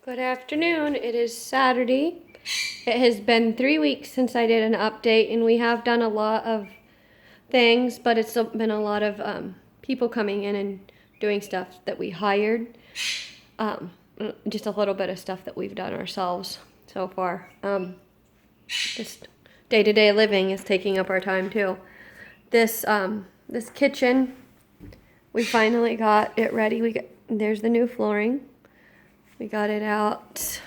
Good afternoon. It is Saturday. It has been 3 weeks since I did an update, and we have done a lot of things, but it's been a lot of people coming in and doing stuff that we hired. Um, just a little bit of stuff that we've done ourselves so far. Just day-to-day living is taking up our time too. This kitchen, we finally got it ready. There's the new flooring. We got it out.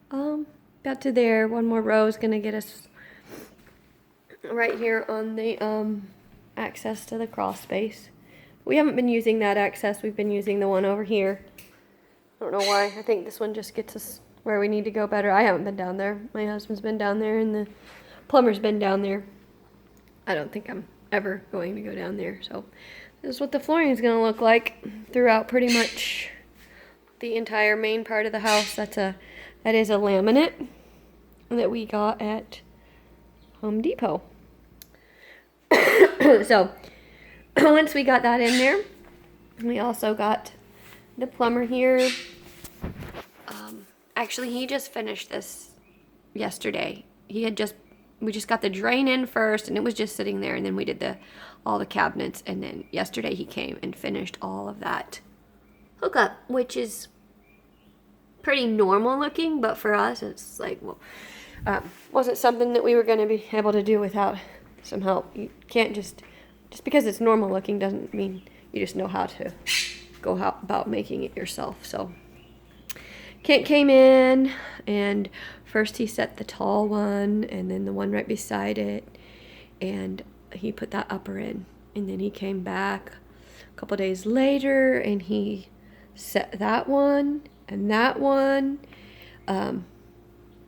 Got to there. One more row is gonna get us right here on the access to the crawl space. We haven't been using that access. We've been using the one over here. I don't know why. I think this one just gets us where we need to go better. I haven't been down there. My husband's been down there, and the plumber's been down there. I don't think I'm ever going to go down there. So this is what the flooring is gonna look like throughout pretty much the entire main part of the house. That is a laminate that we got at Home Depot. So once we got that in there, we also got the plumber here. Actually, he just finished this yesterday. We just got the drain in first, and it was just sitting there, and then we did all the cabinets, and then yesterday he came and finished all of that hookup, which is pretty normal looking, but for us it's like, well, wasn't something that we were going to be able to do without some help. You can't just because it's normal looking doesn't mean you just know how to go about making it yourself. So Kent came in, and first he set the tall one, and then the one right beside it, and he put that upper in, and then he came back a couple days later and he set that one and that one,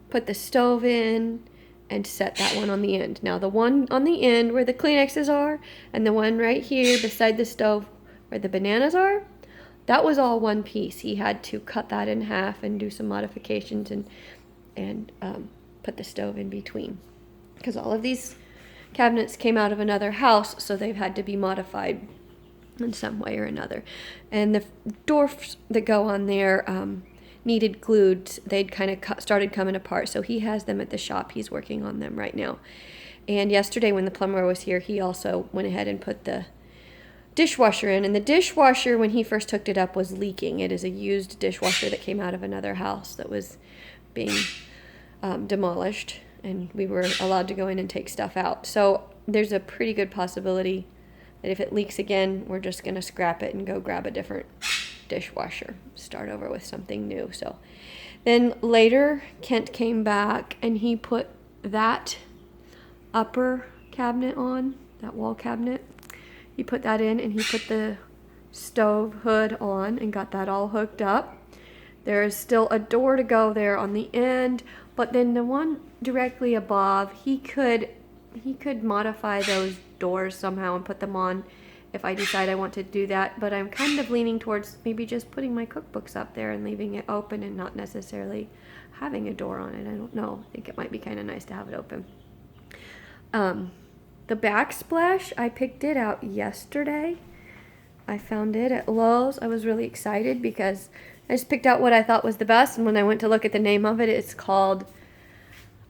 put the stove in, and set that one on the end. Now the one on the end where the Kleenexes are, and the one right here beside the stove where the bananas are, that was all one piece. He had to cut that in half and do some modifications and put the stove in between, because all of these cabinets came out of another house, so they've had to be modified in some way or another. And the doors that go on there needed glued. They'd kind of started coming apart, so he has them at the shop. He's working on them right now. And yesterday when the plumber was here, he also went ahead and put the dishwasher in. And the dishwasher, when he first hooked it up, was leaking. It is a used dishwasher that came out of another house that was being demolished, and we were allowed to go in and take stuff out. So there's a pretty good possibility that if it leaks again, we're just going to scrap it and go grab a different dishwasher, start over with something new. So then later, Kent came back and he put that upper cabinet on, that wall cabinet. He put that in, and he put the stove hood on and got that all hooked up. There is still a door to go there on the end, but then the one directly above, he could modify those doors somehow and put them on if I decide I want to do that. But I'm kind of leaning towards maybe just putting my cookbooks up there and leaving it open and not necessarily having a door on it. I don't know. I think it might be kind of nice to have it open. The backsplash, I picked it out yesterday. I found it at Lowe's. I was really excited because I just picked out what I thought was the best, and when I went to look at the name of it, it's called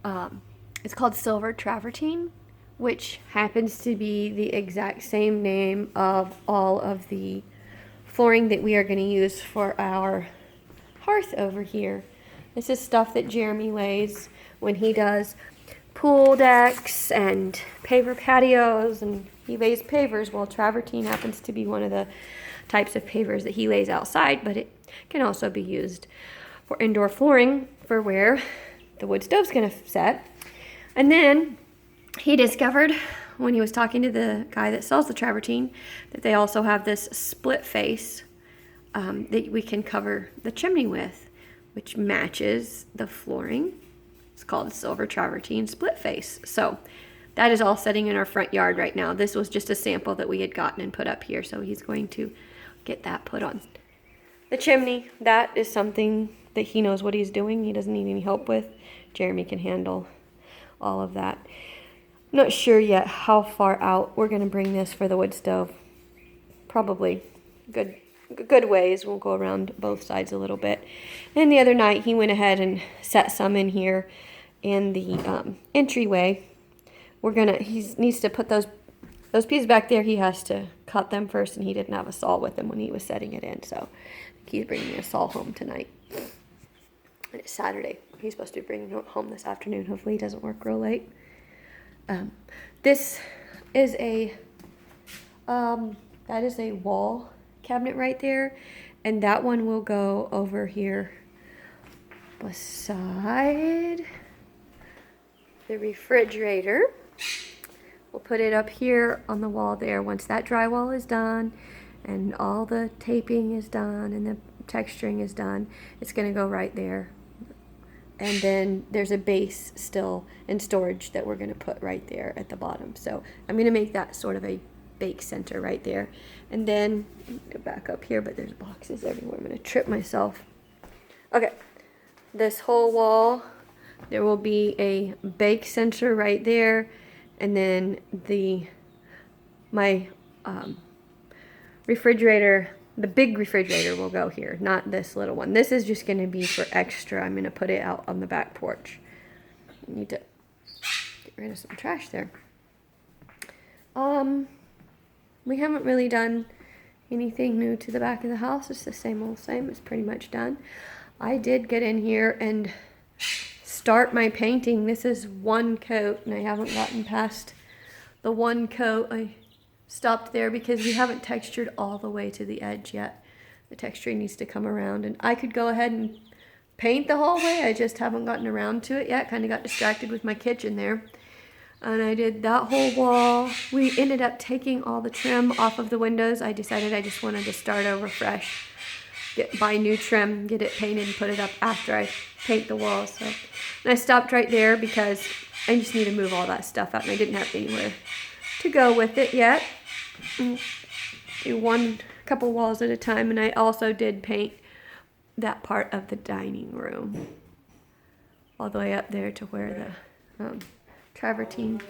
Silver Travertine, which happens to be the exact same name of all of the flooring that we are going to use for our hearth over here. This is stuff that Jeremy lays when he does pool decks and paver patios, and he lays pavers. Well, travertine happens to be one of the types of pavers that he lays outside, but it can also be used for indoor flooring for where the wood stove's going to set. And then he discovered, when he was talking to the guy that sells the travertine, that they also have this split face that we can cover the chimney with, which matches the flooring. It's called Silver Travertine Split Face. So that is all sitting in our front yard right now. This was just a sample that we had gotten and put up here, so he's going to get that put on the chimney. That is something that he knows what he's doing. He doesn't need any help with. Jeremy can handle all of that. I'm not sure yet how far out we're going to bring this for the wood stove. Probably good good ways. We'll go around both sides a little bit. And the other night he went ahead and set some in here in the entryway. He needs to put those pieces back there. He has to cut them first, and he didn't have a saw with him when he was setting it in, so he's bringing me a saw home tonight. And it's Saturday. He's supposed to be bringing it home this afternoon. Hopefully he doesn't work real late. This is that is a wall cabinet right there, and that one will go over here beside the refrigerator. We'll put it up here on the wall there. Once that drywall is done and all the taping is done and the texturing is done, it's going to go right there. And then there's a base still in storage that we're going to put right there at the bottom. So I'm going to make that sort of a bake center right there. And then, go back up here, but there's boxes everywhere. I'm going to trip myself. Okay, this whole wall, there will be a bake center right there. And then my refrigerator, the big refrigerator will go here, not this little one. This is just going to be for extra. I'm going to put it out on the back porch. I need to get rid of some trash there. We haven't really done anything new to the back of the house. It's the same old same. It's pretty much done. I did get in here and start my painting. This is one coat, and I haven't gotten past the one coat. I stopped there because we haven't textured all the way to the edge yet. The texturing needs to come around, and I could go ahead and paint the whole way. I just haven't gotten around to it yet. Kind of got distracted with my kitchen there. And I did that whole wall. We ended up taking all the trim off of the windows. I decided I just wanted to start over fresh. Buy new trim, get it painted, and put it up after I paint the walls. So, and I stopped right there because I just need to move all that stuff out, and I didn't have anywhere to go with it yet. Do couple walls at a time, and I also did paint that part of the dining room all the way up there to where the travertine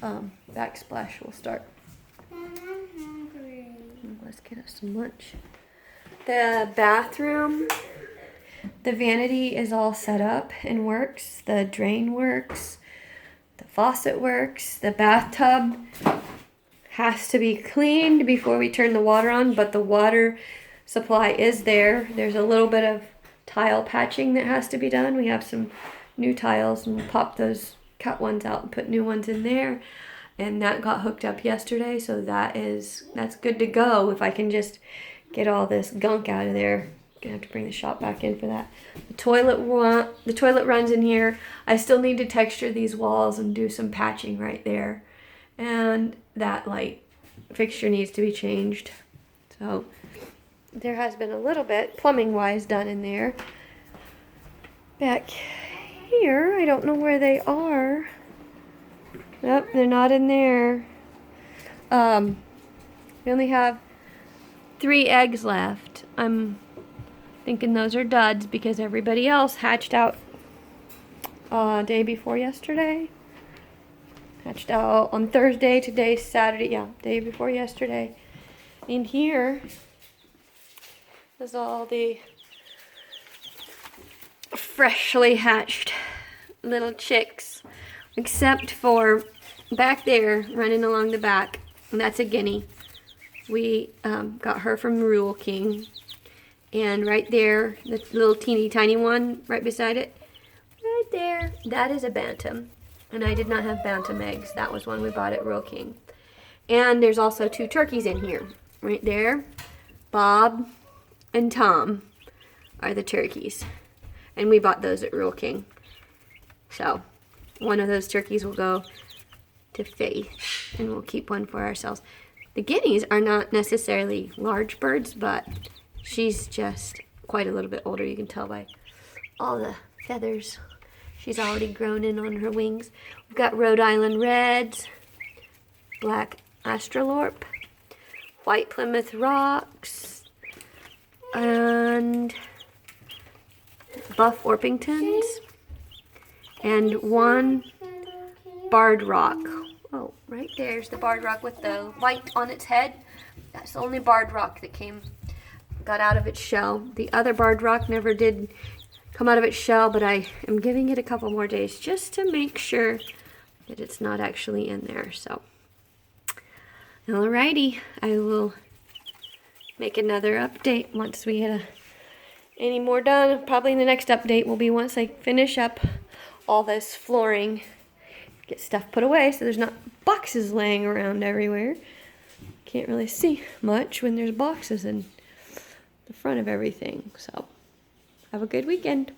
backsplash will start. Let's get us some lunch. The bathroom, the vanity is all set up and works. The drain works. The faucet works. The bathtub has to be cleaned before we turn the water on, but the water supply is there. There's a little bit of tile patching that has to be done. We have some new tiles, and we'll pop those cut ones out and put new ones in there. And that got hooked up yesterday, so that's good to go. If I can just get all this gunk out of there. Gonna have to bring the shop back in for that. The toilet runs in here. I still need to texture these walls and do some patching right there. And that light fixture needs to be changed. So there has been a little bit plumbing wise done in there. Back here, I don't know where they are. Nope, they're not in there. We only have 3 eggs left. I'm thinking those are duds because everybody else hatched out day before yesterday. Hatched out on Thursday, today's Saturday. Yeah, day before yesterday. In here is all the freshly hatched little chicks, except for back there running along the back, and that's a guinea. We got her from Rule King, and right there, the little teeny tiny one right beside it, right there, that is a bantam, and I did not have bantam eggs. That was one we bought at Rule King. And there's also 2 turkeys in here, right there. Bob and Tom are the turkeys, and we bought those at Rule King. So one of those turkeys will go to Faith, and we'll keep one for ourselves. The guineas are not necessarily large birds, but she's just quite a little bit older. You can tell by all the feathers. She's already grown in on her wings. We've got Rhode Island Reds, Black Astralorp, White Plymouth Rocks, and Buff Orpingtons, and 1 Barred Rock. Oh, right there's the Barred Rock with the white on its head. That's the only Barred Rock that came got out of its shell. The other barred rock never did come out of its shell, but I am giving it a couple more days just to make sure that it's not actually in there. So, alrighty, I will make another update once we get any more done. Probably the next update will be once I finish up all this flooring, get stuff put away so there's not boxes laying around everywhere. Can't really see much when there's boxes in the front of everything. So, have a good weekend.